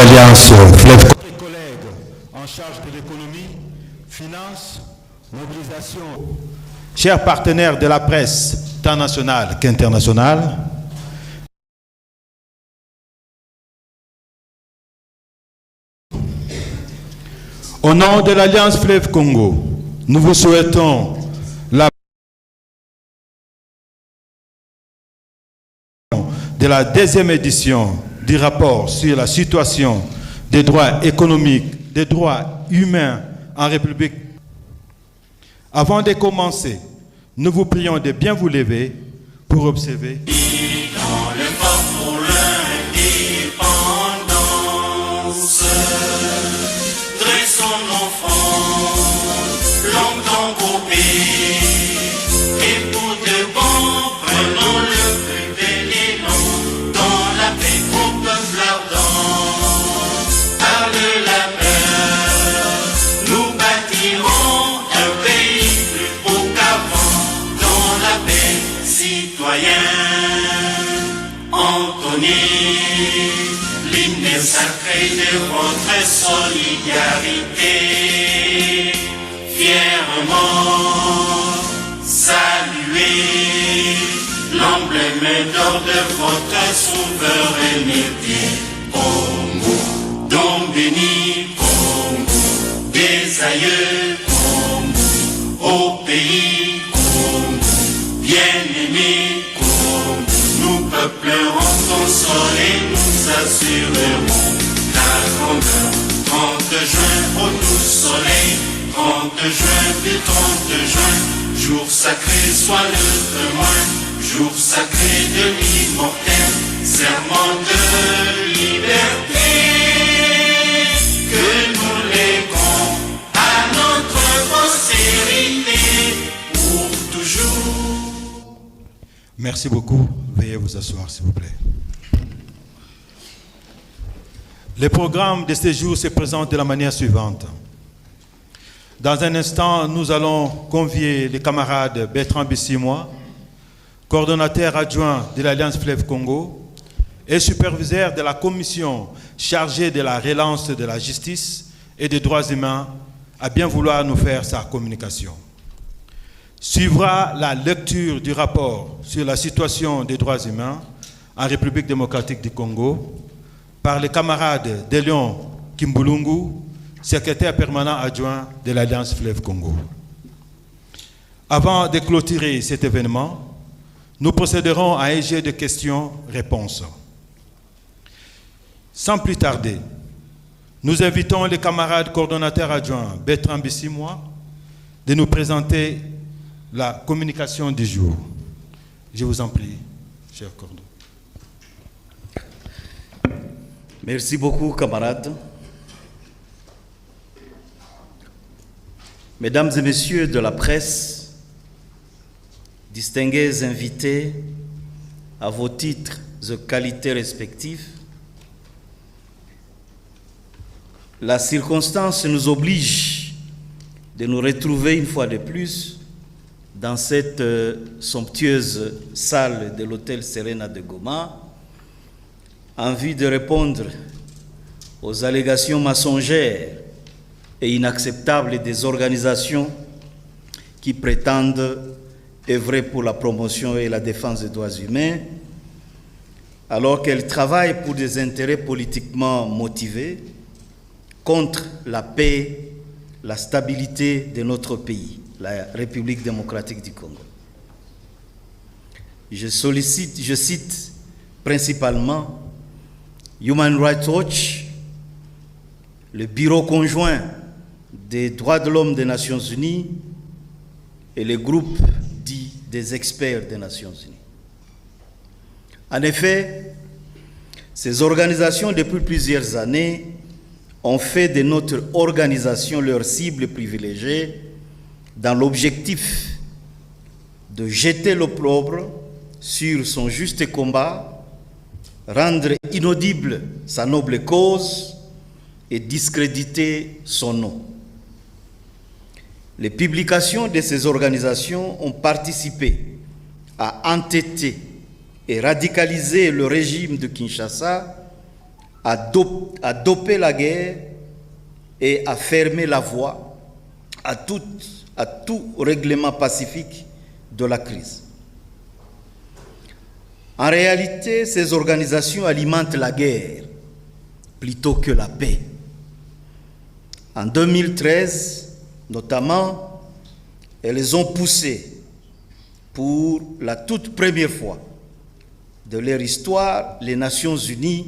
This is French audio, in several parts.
l'Alliance Fleuve Congo. Mes collègues en charge de l'économie, finance, mobilisation, chers partenaires de la presse, tant nationale qu'internationale, au nom de l'Alliance Fleuve Congo, nous vous souhaitons la de la deuxième édition du rapport sur la situation des droits économiques, des droits humains en République. Avant de commencer, nous vous prions de bien vous lever pour observer. Dans le fort pour l'indépendance, dressons nos fronts, longtemps groupés, et pour de bon, prenons le plus bel élan, dans la paix au peuple ardent, par de la peur, nous bâtirons un pays plus beau qu'avant, dans la paix citoyenne. Entonnez l'hymne sacré de votre solidarité, fièrement saluez l'emblème d'or de votre souveraineté. Congo, don béni, Congo, des aïeux, Congo, au pays, Congo, bien-aimé, Congo, nous peuplerons ton sol et nous assurerons la grandeur. 30 juin, au doux soleil, 30 juin, puis 30 juin, jour sacré soit le témoin, jour sacré de l'immortel, serment de liberté, que nous léguons à notre postérité pour toujours. Merci beaucoup. Veuillez vous asseoir, s'il vous plaît. Le programme de ce jour se présente de la manière suivante. Dans un instant, nous allons convier les camarades Bertrand Bissimois, coordonnateur adjoint de l'Alliance Fleuve Congo et superviseur de la commission chargée de la relance de la justice et des droits humains, à bien vouloir nous faire sa communication. Suivra la lecture du rapport sur la situation des droits humains en République démocratique du Congo par les camarades d'Elion Kimbulungu, secrétaire permanent adjoint de l'Alliance Fleuve Congo. Avant de clôturer cet événement, nous procéderons à un jet de questions-réponses. Sans plus tarder, nous invitons les camarades coordonnateurs adjoints Bertrand Bissimois de nous présenter la communication du jour. Je vous en prie, cher Cordo. Merci beaucoup, camarades. Mesdames et messieurs de la presse, distingués invités à vos titres et qualités respectifs, la circonstance nous oblige de nous retrouver une fois de plus dans cette somptueuse salle de l'hôtel Serena de Goma, en vue de répondre aux allégations mensongères et inacceptables des organisations qui prétendent œuvrer pour la promotion et la défense des droits humains, alors qu'elles travaillent pour des intérêts politiquement motivés contre la paix, la stabilité de notre pays, la République démocratique du Congo. Je cite principalement Human Rights Watch, le Bureau conjoint des droits de l'homme des Nations Unies et le groupe dit des experts des Nations Unies. En effet, ces organisations, depuis plusieurs années, ont fait de notre organisation leur cible privilégiée dans l'objectif de jeter l'opprobre sur son juste combat, rendre inaudible sa noble cause et discréditer son nom. Les publications de ces organisations ont participé à entêter et radicaliser le régime de Kinshasa à doper la guerre et à fermer la voie à tout règlement pacifique de la crise. En réalité, ces organisations alimentent la guerre plutôt que la paix. En 2013, notamment, elles ont poussé pour la toute première fois de leur histoire les Nations Unies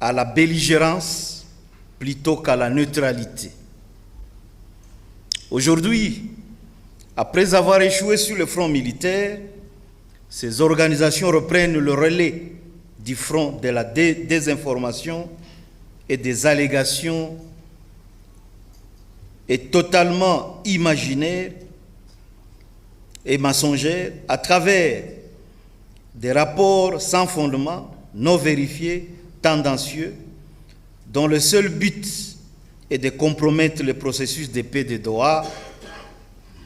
à la belligérance plutôt qu'à la neutralité. Aujourd'hui, après avoir échoué sur le front militaire, ces organisations reprennent le relais du front de la désinformation et des allégations et totalement imaginaires et mensongères à travers des rapports sans fondement, non vérifiés, tendancieux, dont le seul but est de compromettre le processus de paix de Doha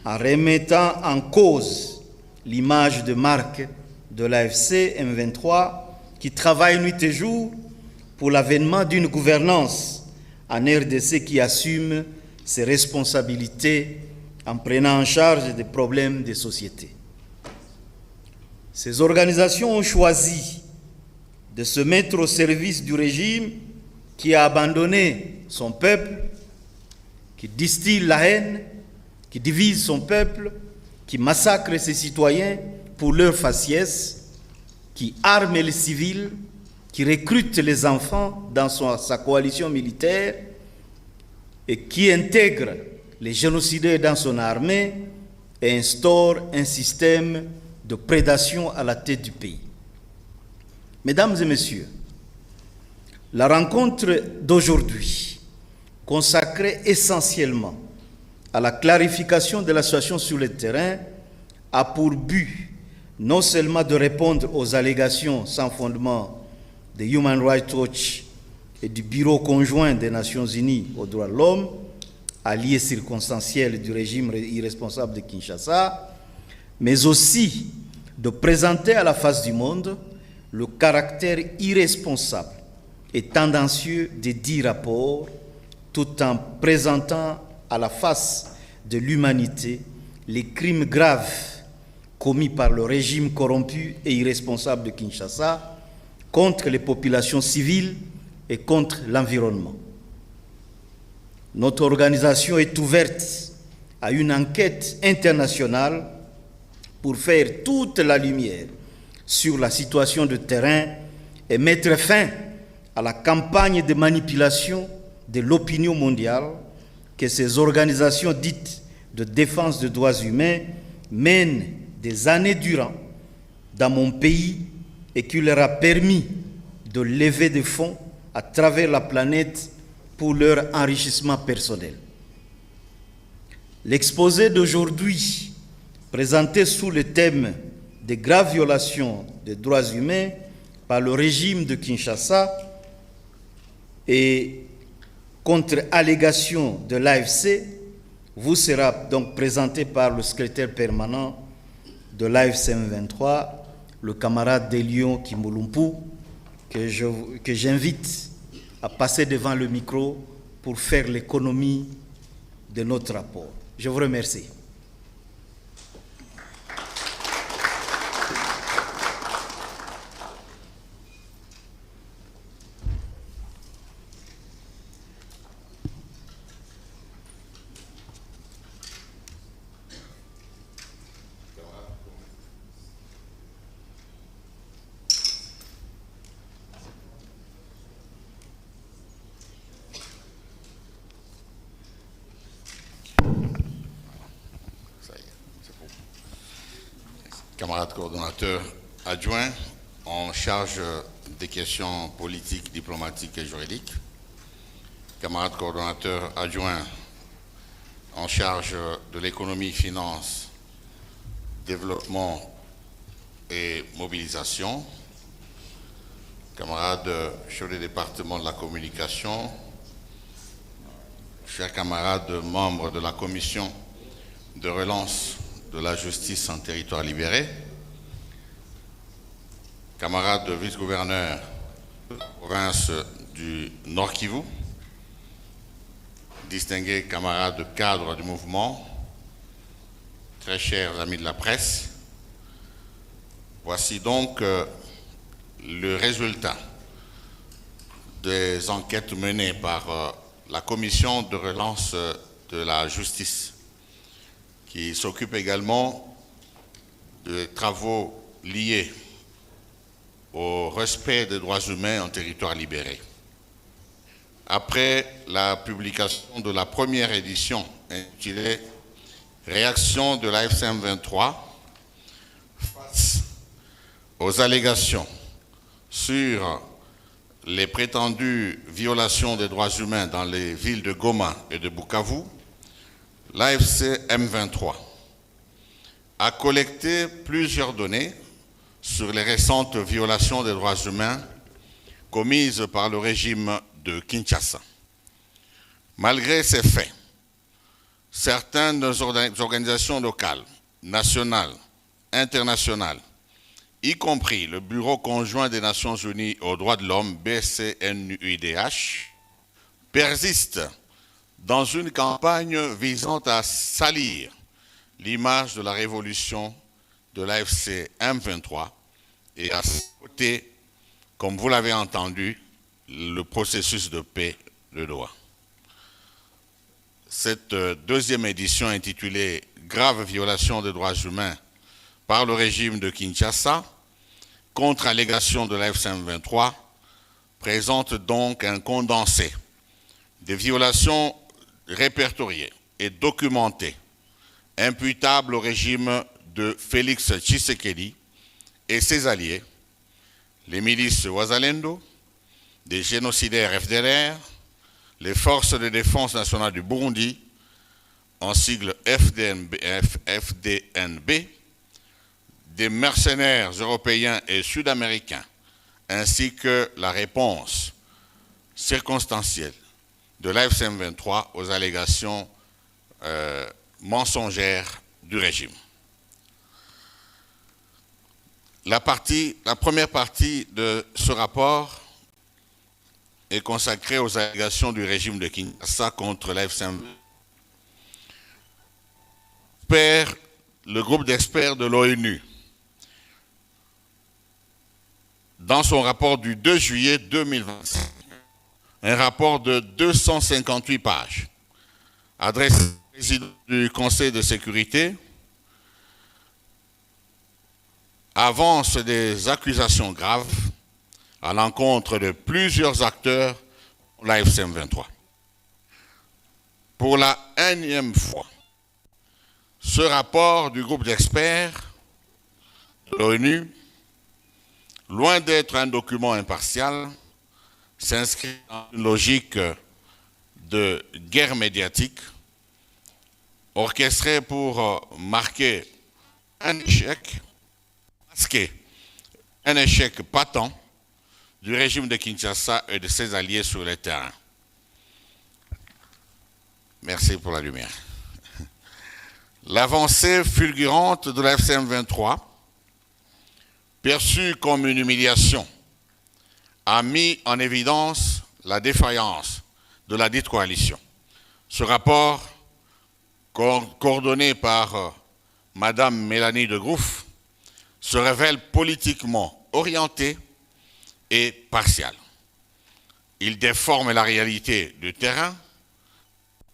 en remettant en cause l'image de marque de l'AFC M23 qui travaille nuit et jour pour l'avènement d'une gouvernance en RDC qui assume ses responsabilités en prenant en charge des problèmes des sociétés. Ces organisations ont choisi de se mettre au service du régime qui a abandonné son peuple, qui distille la haine, qui divise son peuple, qui massacre ses citoyens pour leur faciès, qui arme les civils, qui recrute les enfants dans sa coalition militaire et qui intègre les génocidaires dans son armée et instaure un système de prédation à la tête du pays. Mesdames et messieurs, la rencontre d'aujourd'hui, consacrée essentiellement à la clarification de la situation sur le terrain, a pour but non seulement de répondre aux allégations sans fondement de Human Rights Watch et du Bureau conjoint des Nations Unies aux droits de l'homme, allié circonstanciel du régime irresponsable de Kinshasa, mais aussi de présenter à la face du monde le caractère irresponsable et tendancieux des 10 rapports, tout en présentant à la face de l'humanité les crimes graves commis par le régime corrompu et irresponsable de Kinshasa contre les populations civiles et contre l'environnement. Notre organisation est ouverte à une enquête internationale pour faire toute la lumière sur la situation de terrain et mettre fin à la campagne de manipulation de l'opinion mondiale que ces organisations dites de défense des droits humains mènent des années durant dans mon pays et qui leur a permis de lever des fonds à travers la planète pour leur enrichissement personnel. L'exposé d'aujourd'hui, présenté sous le thème des graves violations des droits humains par le régime de Kinshasa et contre-allégation de l'AFC, vous sera donc présenté par le secrétaire permanent de l'AFC M23, le camarade Delion Kimolumpu, que j'invite à passer devant le micro pour faire l'économie de notre rapport. Je vous remercie. Camarades coordonnateurs adjoints en charge des questions politiques, diplomatiques et juridiques, camarades coordonnateurs adjoints en charge de l'économie, finance, développement et mobilisation, camarades chefs de département de la communication, chers camarades membres de la commission de relance de la justice en territoire libéré, camarades vice-gouverneurs province du Nord Kivu, distingués camarades cadres du mouvement, très chers amis de la presse, voici donc le résultat des enquêtes menées par la commission de relance de la justice, qui s'occupe également de travaux liés au respect des droits humains en territoire libéré. Après la publication de la première édition intitulée « Réaction de la FCM 23 face aux allégations sur les prétendues violations des droits humains dans les villes de Goma et de Bukavu », l'AFC M23 a collecté plusieurs données sur les récentes violations des droits humains commises par le régime de Kinshasa. Malgré ces faits, certaines organisations locales, nationales, internationales, y compris le Bureau conjoint des Nations Unies aux droits de l'homme, BCNUIDH, persistent dans une campagne visant à salir l'image de la révolution de l'AFC M23 et à saboter, comme vous l'avez entendu, le processus de paix de Doha. Cette deuxième édition intitulée « Grave violation des droits humains par le régime de Kinshasa, contre-allégation de l'AFC M23 » présente donc un condensé des violations répertoriées et documentées, imputables au régime de Félix Tshisekedi et ses alliés, les milices Wazalendo, des génocidaires FDLR, les forces de défense nationale du Burundi, en sigle FDNB, des mercenaires européens et sud-américains, ainsi que la réponse circonstancielle de l'AFC M23 aux allégations mensongères du régime. La première partie de ce rapport est consacrée aux allégations du régime de Kinshasa contre l'AFC M23. Le groupe d'experts de l'ONU, dans son rapport du 2 juillet 2025, un rapport de 258 pages, adressé au président du Conseil de sécurité, avance des accusations graves à l'encontre de plusieurs acteurs de l'AFC M23. Pour la énième fois, ce rapport du groupe d'experts de l'ONU, loin d'être un document impartial, s'inscrit dans une logique de guerre médiatique orchestrée pour masquer un échec patent du régime de Kinshasa et de ses alliés sur le terrain. Merci pour la lumière. L'avancée fulgurante de l'AFC M23, perçue comme une humiliation, a mis en évidence la défaillance de la dite coalition. Ce rapport, coordonné par Madame Mélanie de Grouf, se révèle politiquement orienté et partial. Il déforme la réalité du terrain,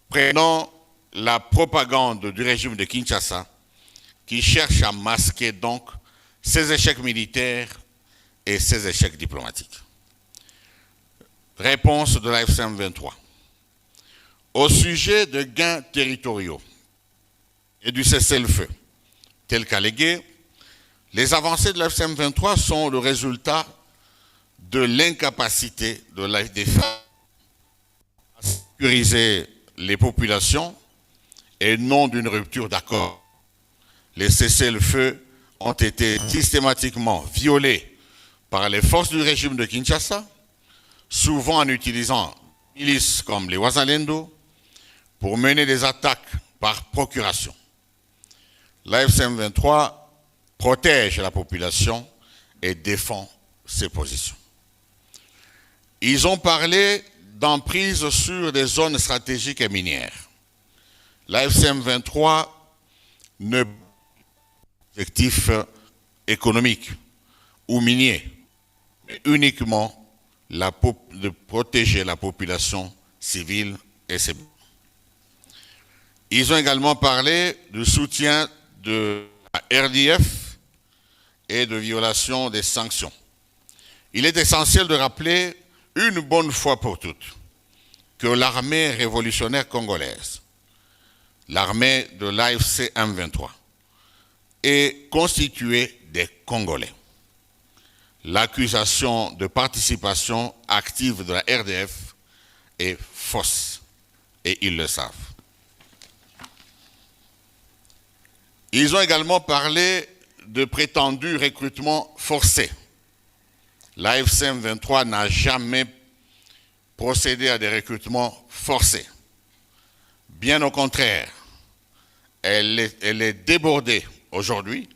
prenant la propagande du régime de Kinshasa, qui cherche à masquer donc ses échecs militaires et ses échecs diplomatiques. Réponse de l'AFC M23. Au sujet de gains territoriaux et du cessez-le-feu, tel qu'allégué, les avancées de l'AFC M23 sont le résultat de l'incapacité de l'AFDF à sécuriser les populations et non d'une rupture d'accord. Les cessez-le-feu ont été systématiquement violés par les forces du régime de Kinshasa, souvent en utilisant des milices comme les Wazalendo pour mener des attaques par procuration. L'AFC M23 protège la population et défend ses positions. Ils ont parlé d'emprise sur des zones stratégiques et minières. L'AFCM 23 ne objectif économique ou minier, mais uniquement de protéger la population civile et ses biens. Ils ont également parlé du soutien de la RDF et de violation des sanctions. Il est essentiel de rappeler une bonne fois pour toutes que l'armée révolutionnaire congolaise, l'armée de l'AFC M23, est constituée des Congolais. L'accusation de participation active de la RDF est fausse, et ils le savent. Ils ont également parlé de prétendus recrutements forcés. L'AFC M23 n'a jamais procédé à des recrutements forcés. Bien au contraire, elle est débordée aujourd'hui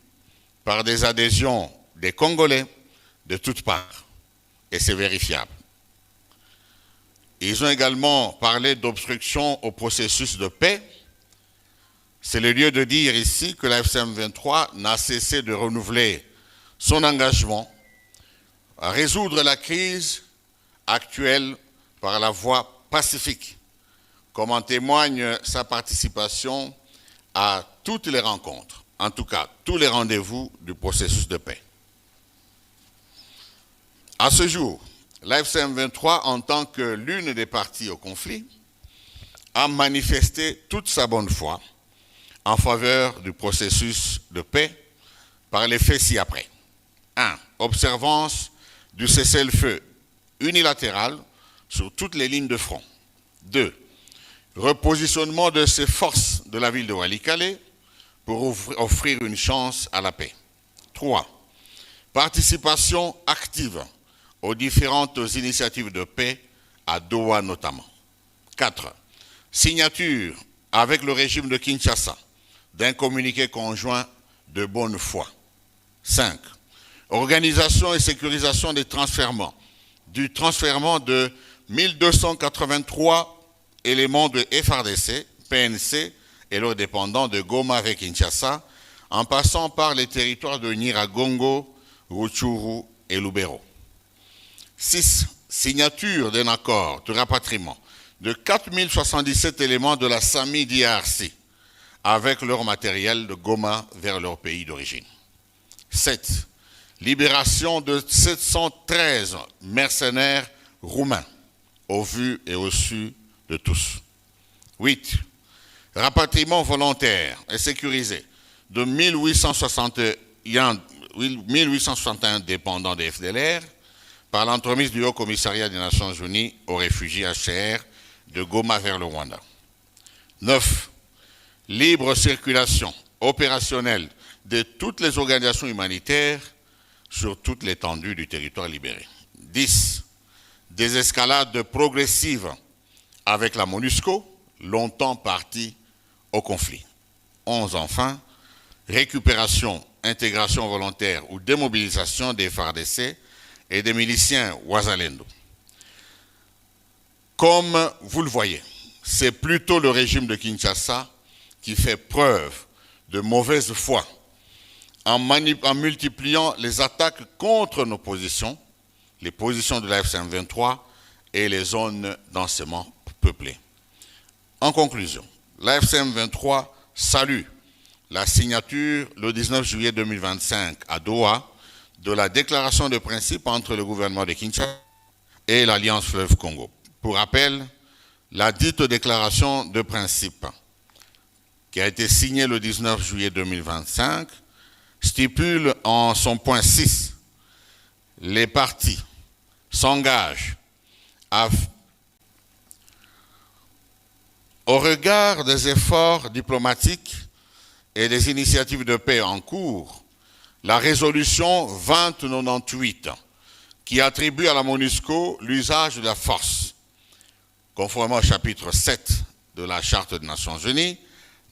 par des adhésions des Congolais de toutes parts, et c'est vérifiable. Ils ont également parlé d'obstruction au processus de paix. C'est le lieu de dire ici que l'AFC M23 n'a cessé de renouveler son engagement à résoudre la crise actuelle par la voie pacifique, comme en témoigne sa participation à toutes les rencontres, en tout cas tous les rendez-vous du processus de paix. À ce jour, l'AFC M23, en tant que l'une des parties au conflit, a manifesté toute sa bonne foi en faveur du processus de paix par les faits ci-après. 1. Observance du cessez-le-feu unilatéral sur toutes les lignes de front. 2. Repositionnement de ces forces de la ville de Walikale pour offrir une chance à la paix. 3. Participation active aux différentes initiatives de paix à Doha notamment. 4. Signature avec le régime de Kinshasa d'un communiqué conjoint de bonne foi. 5. Organisation et sécurisation des transfèrements. Du transfèrement de 1283 éléments de FARDC, PNC et leurs dépendants de Goma avec Kinshasa, en passant par les territoires de Nyiragongo, Rutshuru et Lubero. 6. Signature d'un accord de rapatriement de 4077 éléments de la SAMI d'IRC avec leur matériel de Goma vers leur pays d'origine. 7. Libération de 713 mercenaires roumains au vu et au su de tous. 8. Rapatriement volontaire et sécurisé de 1861 dépendants des FDLR par l'entremise du Haut Commissariat des Nations Unies aux réfugiés HCR de Goma vers le Rwanda. 9. Libre circulation opérationnelle de toutes les organisations humanitaires sur toute l'étendue du territoire libéré. 10. Désescalade progressive avec la MONUSCO, longtemps partie au conflit. 11. Enfin, récupération, intégration volontaire ou démobilisation des FARDC et des miliciens Wazalendo. Comme vous le voyez, c'est plutôt le régime de Kinshasa qui fait preuve de mauvaise foi en multipliant les attaques contre nos positions, les positions de l'AFC M23 et les zones densément peuplées. En conclusion, l'AFC M23 salue la signature le 19 juillet 2025 à Doha de la déclaration de principe entre le gouvernement de Kinshasa et l'Alliance Fleuve Congo. Pour rappel, la dite déclaration de principe qui a été signée le 19 juillet 2025 stipule en son point 6 les parties s'engagent au regard des efforts diplomatiques et des initiatives de paix en cours, la résolution 2098 qui attribue à la MONUSCO l'usage de la force, conformément au chapitre 7 de la Charte des Nations Unies,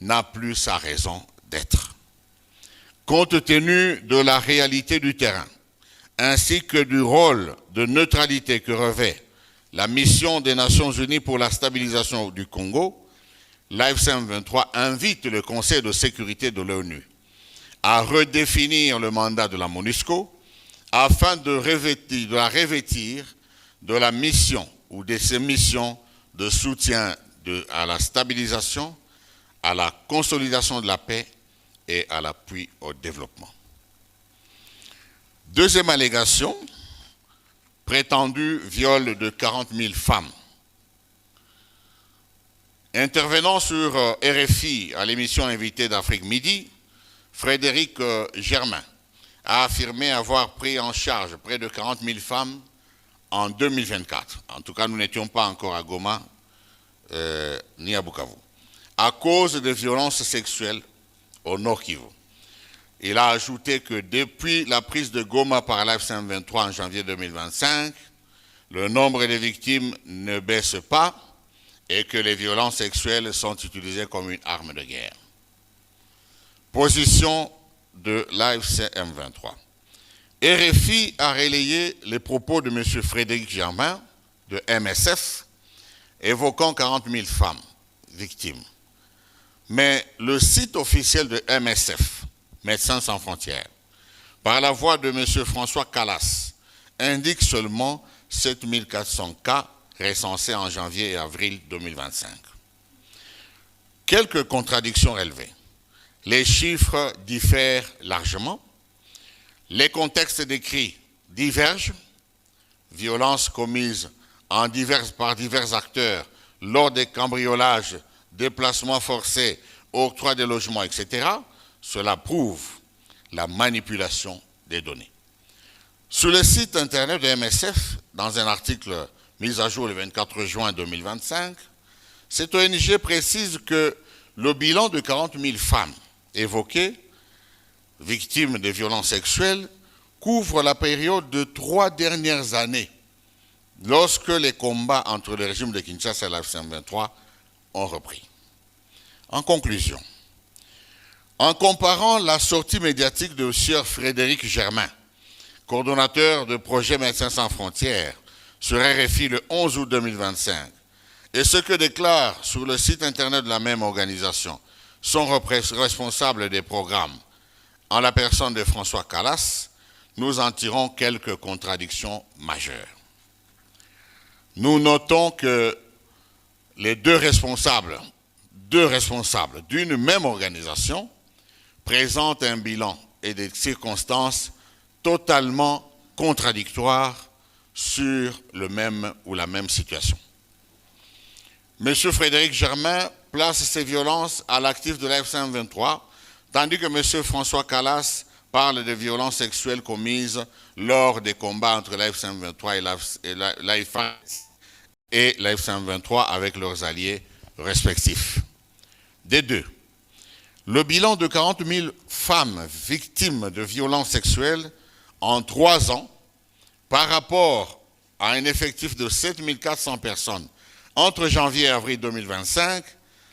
n'a plus sa raison d'être. Compte tenu de la réalité du terrain, ainsi que du rôle de neutralité que revêt la mission des Nations Unies pour la stabilisation du Congo, l'AFCM 23 invite le Conseil de sécurité de l'ONU à redéfinir le mandat de la MONUSCO afin de la revêtir de la mission ou de ses missions de soutien à la stabilisation, à la consolidation de la paix et à l'appui au développement. Deuxième allégation, prétendu viol de 40 000 femmes. Intervenant sur RFI à l'émission invitée d'Afrique Midi, Frédéric Germain a affirmé avoir pris en charge près de 40 000 femmes en 2024. En tout cas, nous n'étions pas encore à Goma ni à Bukavu, à cause de violences sexuelles au Nord Kivu. Il a ajouté que depuis la prise de Goma par l'AFCM 23 en janvier 2025, le nombre de victimes ne baisse pas et que les violences sexuelles sont utilisées comme une arme de guerre. Position de l'AFCM 23. RFI a relayé les propos de M. Frédéric Germain de MSF, évoquant 40 000 femmes victimes. Mais le site officiel de MSF, Médecins sans frontières, par la voix de M. François Calas, indique seulement 7 400 cas recensés en janvier et avril 2025. Quelques contradictions relevées. Les chiffres diffèrent largement. Les contextes décrits divergent. Violences commises par divers acteurs lors des cambriolages, déplacements forcés, octroi de logements, etc. Cela prouve la manipulation des données. Sur le site internet de MSF, dans un article mis à jour le 24 juin 2025, cette ONG précise que le bilan de 40 000 femmes évoquées, victimes de violences sexuelles, couvre la période de 3 dernières années, lorsque les combats entre le régime de Kinshasa et l'AFCM 23 ont repris. En conclusion, en comparant la sortie médiatique de Sieur Frédéric Germain, coordonnateur de projet Médecins sans frontières, sur RFI le 11 août 2025, et ce que déclare sur le site internet de la même organisation son responsable des programmes, en la personne de François Calas, nous en tirons quelques contradictions majeures. Nous notons que les deux responsables d'une même organisation présentent un bilan et des circonstances totalement contradictoires sur le même ou la même situation. M. Frédéric Germain place ces violences à l'actif de l'AFCM 23, tandis que M. François Calas parle de violences sexuelles commises lors des combats entre l'AFCM 23 et l'AFCM 23 avec leurs alliés respectifs. Des deux, le bilan de 40 000 femmes victimes de violences sexuelles en 3 ans par rapport à un effectif de 7 400 personnes entre janvier et avril 2025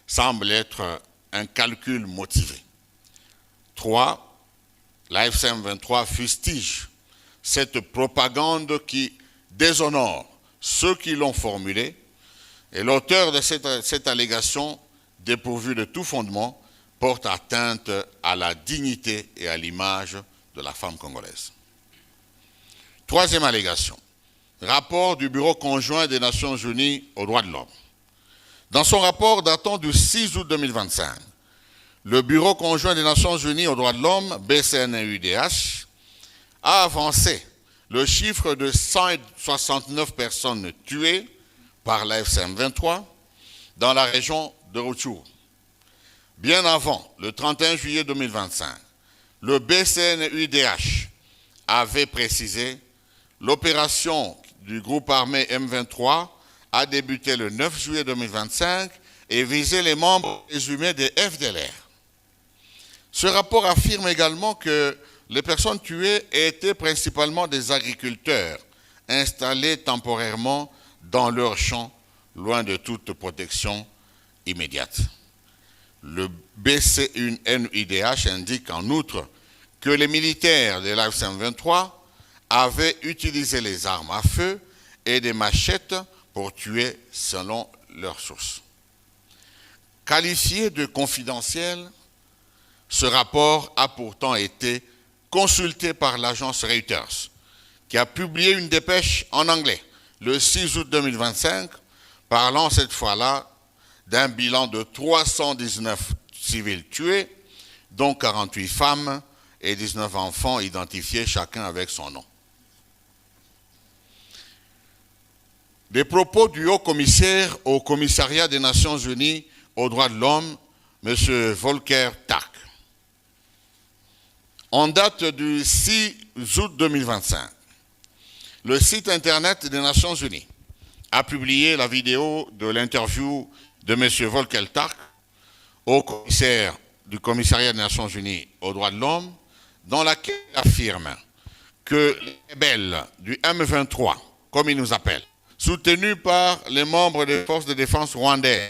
semble être un calcul motivé. 3. L'AFCM 23 fustige cette propagande qui déshonore ceux qui l'ont formulée et l'auteur de cette allégation, dépourvue de tout fondement, porte atteinte à la dignité et à l'image de la femme congolaise. Troisième allégation, rapport du Bureau conjoint des Nations Unies aux droits de l'homme. Dans son rapport datant du 6 août 2025, le Bureau conjoint des Nations Unies aux droits de l'homme, BCNUDH, a avancé le chiffre de 169 personnes tuées par l'AFCM 23 dans la région de Rutshuru. Bien avant le 31 juillet 2025, le BCNUDH avait précisé l'opération du groupe armé M23 a débuté le 9 juillet 2025 et visait les membres présumés des FDLR. Ce rapport affirme également que les personnes tuées étaient principalement des agriculteurs installés temporairement dans leurs champs, loin de toute protection immédiate. Le BCNUDH indique en outre que les militaires de l'AFCM 23 avaient utilisé les armes à feu et des machettes pour tuer selon leurs sources. Qualifié de confidentiel, ce rapport a pourtant été consulté par l'agence Reuters, qui a publié une dépêche en anglais le 6 août 2025, parlant cette fois-là d'un bilan de 319 civils tués, dont 48 femmes et 19 enfants identifiés chacun avec son nom. Des propos du haut-commissaire au commissariat des Nations Unies aux droits de l'homme, M. Volker Turk. En date du 6 août 2025, le site internet des Nations Unies a publié la vidéo de l'interview de M. Volker Turk au commissaire du commissariat des Nations Unies aux droits de l'homme, dans laquelle il affirme que les rebelles du M23, comme ils nous appellent, soutenus par les membres des forces de défense rwandaises,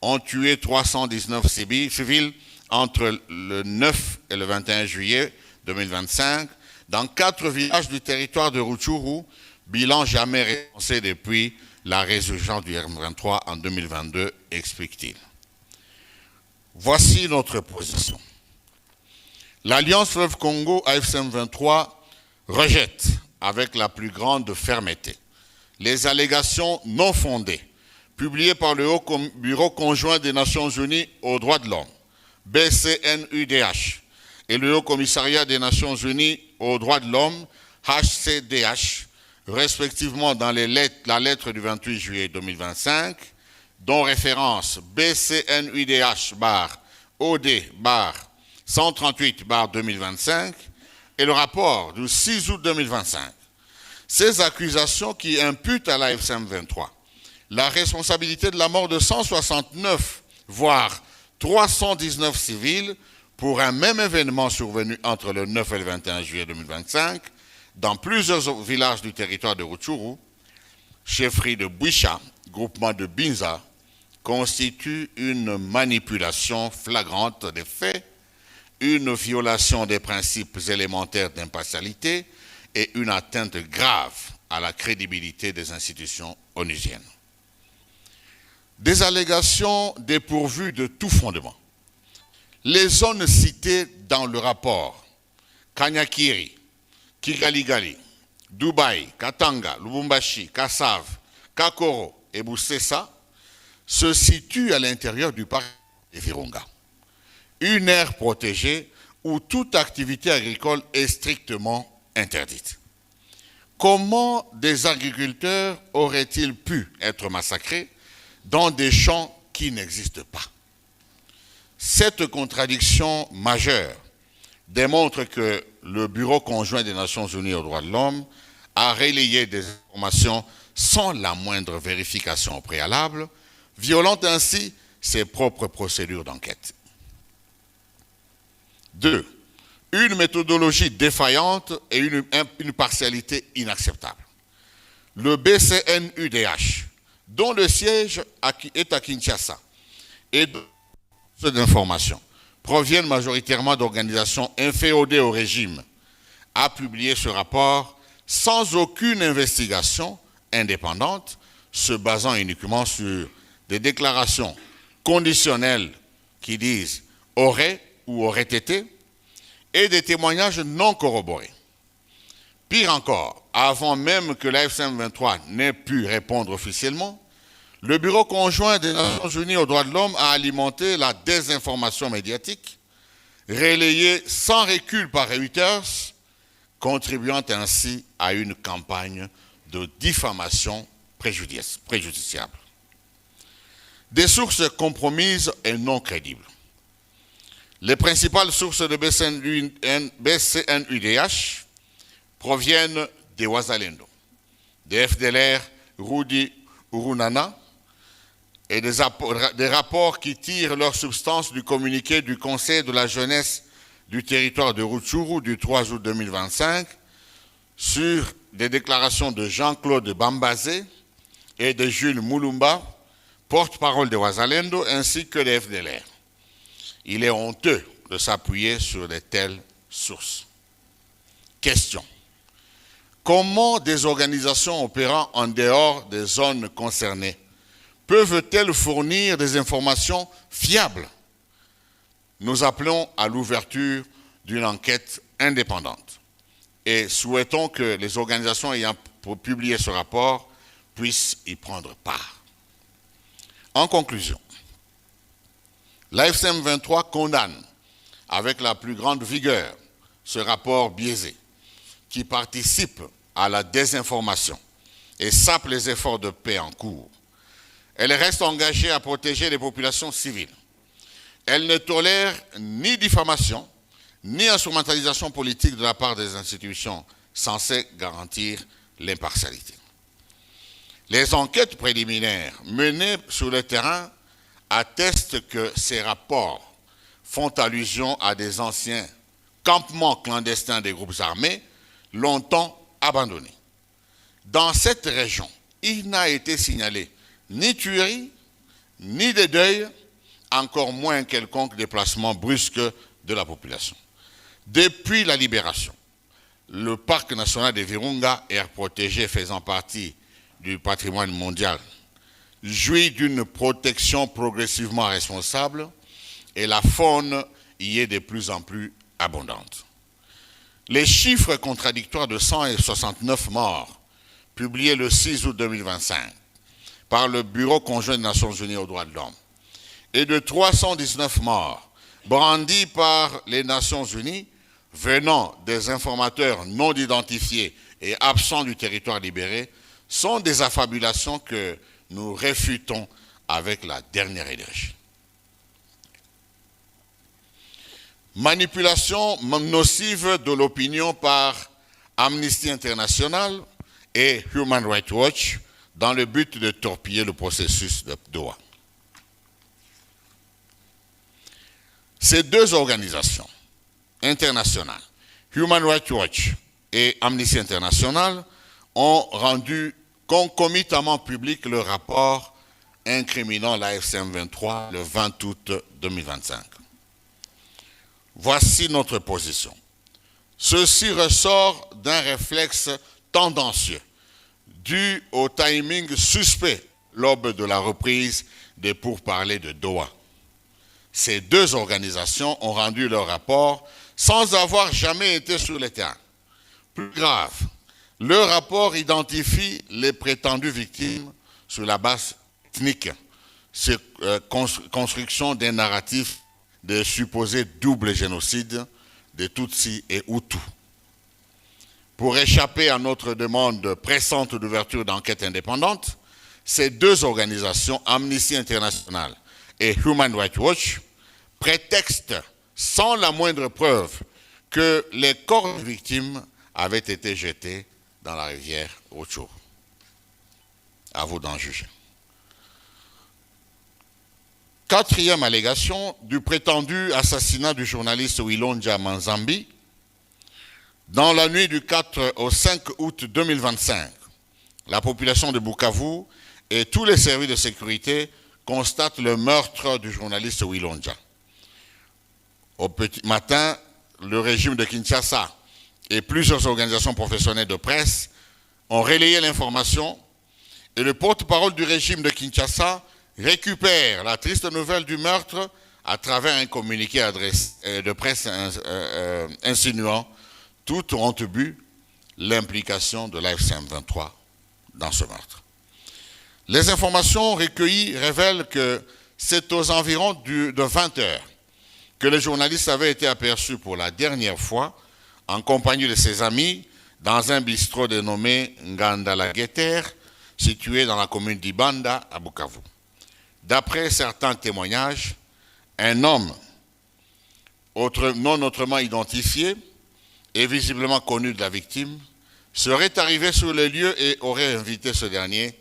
ont tué 319 civils entre le 9 et le 21 juillet 2025 dans 4 villages du territoire de Rutshuru, bilan jamais récensé depuis la résurgence du M23 en 2022, explique-t-il. Voici notre position. L'Alliance Fleuve Congo AFC-M23 rejette avec la plus grande fermeté les allégations non fondées publiées par le Haut Bureau conjoint des Nations Unies aux droits de l'homme, BCNUDH, et le Haut Commissariat des Nations Unies aux droits de l'homme, HCDH, respectivement dans la lettre du 28 juillet 2025, dont référence BCNUDH-OD-138-2025 et le rapport du 6 août 2025. Ces accusations qui imputent à l'AFC-M23 la responsabilité de la mort de 169, voire 319 civils pour un même événement survenu entre le 9 et le 21 juillet 2025 dans plusieurs villages du territoire de Rutshuru, chefferie de Bwisha, groupement de Binza, constitue une manipulation flagrante des faits, une violation des principes élémentaires d'impartialité et une atteinte grave à la crédibilité des institutions onusiennes. Des allégations dépourvues de tout fondement. Les zones citées dans le rapport, Kanyakiri, Kigali, Dubaï, Katanga, Lubumbashi, Kassav, Kakoro et Boussessa, se situent à l'intérieur du parc de Virunga, une aire protégée où toute activité agricole est strictement interdite. Comment des agriculteurs auraient-ils pu être massacrés dans des champs qui n'existent pas? Cette contradiction majeure démontre que le Bureau conjoint des Nations Unies aux droits de l'homme a relayé des informations sans la moindre vérification préalable, violant ainsi ses propres procédures d'enquête. 2. Une méthodologie défaillante et une partialité inacceptable. Le BCNUDH, dont le siège est à Kinshasa, et d'autres informations proviennent majoritairement d'organisations inféodées au régime, a publié ce rapport sans aucune investigation indépendante, se basant uniquement sur des déclarations conditionnelles qui disent « aurait » ou « aurait été » et des témoignages non corroborés. Pire encore, avant même que l'AFC-M23 n'ait pu répondre officiellement, le Bureau conjoint des Nations Unies aux droits de l'homme a alimenté la désinformation médiatique, relayée sans recul par Reuters, contribuant ainsi à une campagne de diffamation préjudiciable. Des sources compromises et non crédibles. Les principales sources de BCNUDH proviennent des Wazalendo, des FDLR Rudi Urunana et des rapports qui tirent leur substance du communiqué du Conseil de la jeunesse du territoire de Rutshuru du 3 août 2025 sur des déclarations de Jean-Claude Bambazé et de Jules Mulumba, porte-parole des Wazalendo, ainsi que des FDLR. Il est honteux de s'appuyer sur de telles sources. Question. comment des organisations opérant en dehors des zones concernées peuvent-elles fournir des informations fiables? Nous appelons à l'ouverture d'une enquête indépendante et souhaitons que les organisations ayant publié ce rapport puissent y prendre part. En conclusion, l'AFCM 23 condamne avec la plus grande vigueur ce rapport biaisé qui participe à la désinformation et sape les efforts de paix en cours. Elle reste engagée à protéger les populations civiles. Elle ne tolère ni diffamation, ni instrumentalisation politique de la part des institutions censées garantir l'impartialité. Les enquêtes préliminaires menées sur le terrain attestent que ces rapports font allusion à des anciens campements clandestins des groupes armés longtemps abandonnés. Dans cette région, il n'a été signalé ni tuerie, ni de deuil, encore moins quelconque déplacement brusque de la population. Depuis la libération, le parc national de Virunga, aire protégée faisant partie du patrimoine mondial, jouit d'une protection progressivement responsable et la faune y est de plus en plus abondante. Les chiffres contradictoires de 169 morts, publiés le 6 août 2025 par le Bureau conjoint des Nations Unies aux droits de l'homme, et de 319 morts brandis par les Nations Unies venant des informateurs non identifiés et absents du territoire libéré sont des affabulations que nous réfutons avec la dernière énergie. Manipulation nocive de l'opinion par Amnesty International et Human Rights Watch dans le but de torpiller le processus de Doha. Ces deux organisations internationales, Human Rights Watch et Amnesty International, ont rendu concomitamment public le rapport incriminant l'AFCM 23 le 20 août 2025. Voici notre position. Ceci ressort d'un réflexe tendancieux dû au timing suspect l'aube de la reprise des pourparlers de Doha. Ces deux organisations ont rendu leur rapport sans avoir jamais été sur le terrain. Plus grave, le rapport identifie les prétendues victimes sur la base ethnique, construction d'un narratif de supposé double génocide de Tutsis et Hutus. Pour échapper à notre demande pressante d'ouverture d'enquête indépendante, ces deux organisations, Amnesty International et Human Rights Watch, prétextent sans la moindre preuve que les corps des victimes avaient été jetés dans la rivière Rutshuru. À vous d'en juger. Quatrième allégation du prétendu assassinat du journaliste Wilonja Manzambi. Dans la nuit du 4 au 5 août 2025, la population de Bukavu et tous les services de sécurité constatent le meurtre du journaliste Wilonja. Au petit matin, le régime de Kinshasa et plusieurs organisations professionnelles de presse ont relayé l'information et le porte-parole du régime de Kinshasa récupère la triste nouvelle du meurtre à travers un communiqué de presse insinuant tout ont bu l'implication de l'AFCM 23 dans ce meurtre. Les informations recueillies révèlent que c'est aux environs de 20 heures que le journaliste avait été aperçu pour la dernière fois en compagnie de ses amis dans un bistrot dénommé Ngandala-Geter, situé dans la commune d'Ibanda à Bukavu. D'après certains témoignages, un homme non autrement identifié et visiblement connu de la victime serait arrivé sur le lieu et aurait invité ce dernier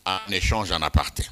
à un échange en aparté.